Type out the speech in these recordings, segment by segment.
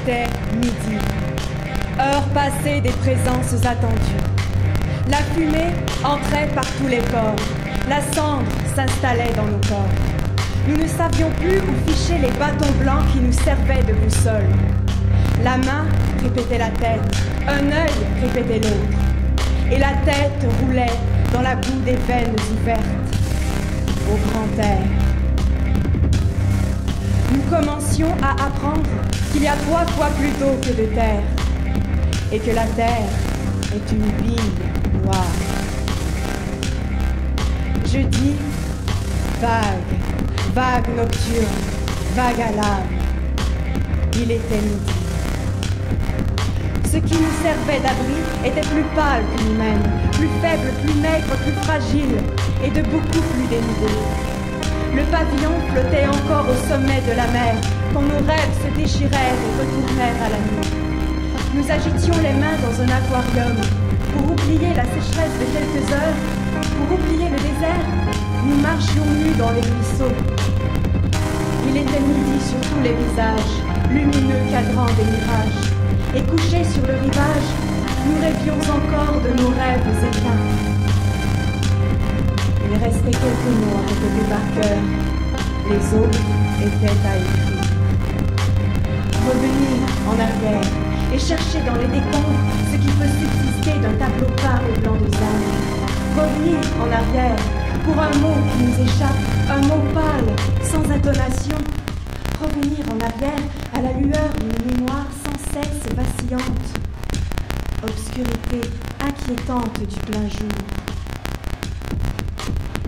était midi. Heure passée des présences attendues. La fumée entrait par tous les pores. La cendre s'installait dans nos corps. Nous ne savions plus où ficher les bâtons blancs qui nous servaient de boussole. La main répétait la tête, un œil répétait l'autre. Et la tête roulait dans la boue des veines ouvertes, au grand air. Nous commencions à apprendre qu'il y a 3 fois plus d'eau que de terre, et que la terre est une bille noire. Je dis vague, vague nocturne, vague à l'âme. Il était midi. Ce qui nous servait d'abri était plus pâle qu'une humaine, plus faible, plus maigre, plus fragile, et de beaucoup plus dénudé. Le pavillon flottait encore au sommet de la mer, quand nos rêves se déchirèrent et retournèrent à la nuit. Nous agitions les mains dans un aquarium, pour oublier la sécheresse de quelques heures, pour oublier le désert, nous marchions nus dans les ruisseaux. Il était midi sur tous les visages, lumineux cadran des mirages. Et couchés sur le rivage, nous rêvions encore de nos rêves éteints. Il restait quelques mots à répéter par cœur, les autres étaient à écrire. Revenir en arrière et chercher dans les décombres ce qui peut subsister d'un tableau peint au blanc de zinc. Revenir en arrière pour un mot qui nous échappe, un mot pâle, sans intonation. Revenir en arrière à la lueur d'une mémoire sans cesse vacillante. Obscurité inquiétante du plein jour.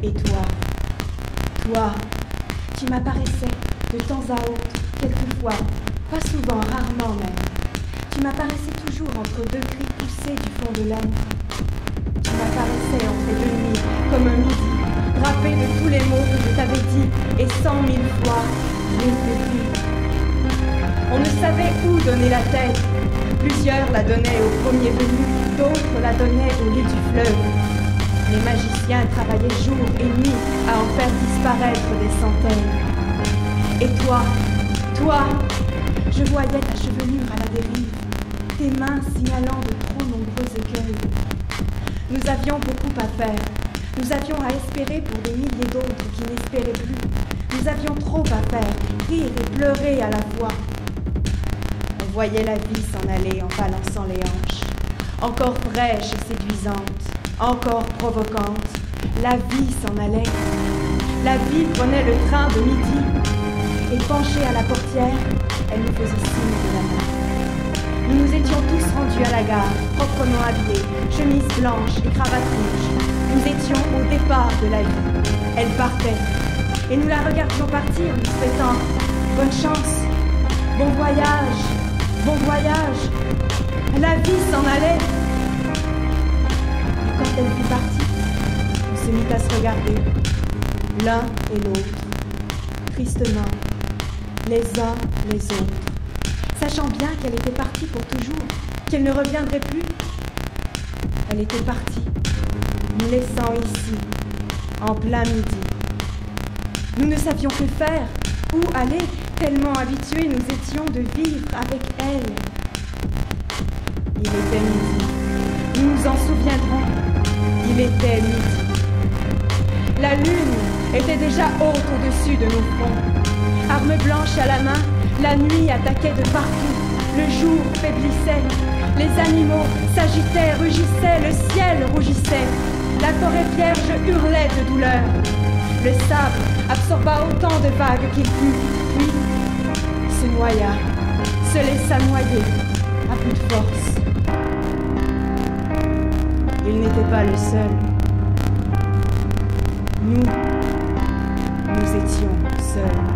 Et toi, qui m'apparaissais de temps à autre, quelquefois, pas souvent, rarement même, qui m'apparaissait toujours entre 2 cris poussés du fond de l'âme, qui m'apparaissait entre 2 nuits, comme un midi, drapé de tous les mots que je t'avais dit, et 100 000 fois, répétés. On ne savait où donner la tête. Plusieurs la donnaient au premier venu, d'autres la donnaient au lit du fleuve. Les magiciens travaillaient jour et nuit à en faire disparaître des centaines. Et toi, je voyais ta chevelure à la dérive, tes mains signalant de trop nombreux écueils. Nous avions beaucoup à faire. Nous avions à espérer pour des milliers d'autres qui n'espéraient plus. Nous avions trop à faire, rire et pleurer à la fois. On voyait la vie s'en aller en balançant les hanches, encore fraîche et séduisante, encore provocante. La vie s'en allait. La vie prenait le train de midi, et penchée à la portière, elle nous faisait signe de la main. Nous nous étions tous rendus à la gare, proprement habillés, chemise blanche et cravate rouge. Nous étions au départ de la vie. Elle partait. Et nous la regardions partir, nous souhaitant « Bonne chance, bon voyage, bon voyage ». La vie s'en allait. Et quand elle fut partie, on se mit à se regarder, l'un et l'autre, tristement, les uns les autres, sachant bien qu'elle était partie pour toujours, qu'elle ne reviendrait plus. Elle était partie, nous laissant ici, en plein midi. Nous ne savions que faire, où aller, tellement habitués nous étions de vivre avec elle. Il était midi. Nous nous en souviendrons. Il était midi. La lune était déjà haute au-dessus de nos fronts. Arme blanche à la main, la nuit attaquait de partout. Le jour faiblissait. Les animaux s'agitaient, rugissaient, le ciel rougissait. La forêt vierge hurlait de douleur. Le sable absorba autant de vagues qu'il put, puis se noya, se laissa noyer à bout de force. Il n'était pas le seul. Nous étions seuls.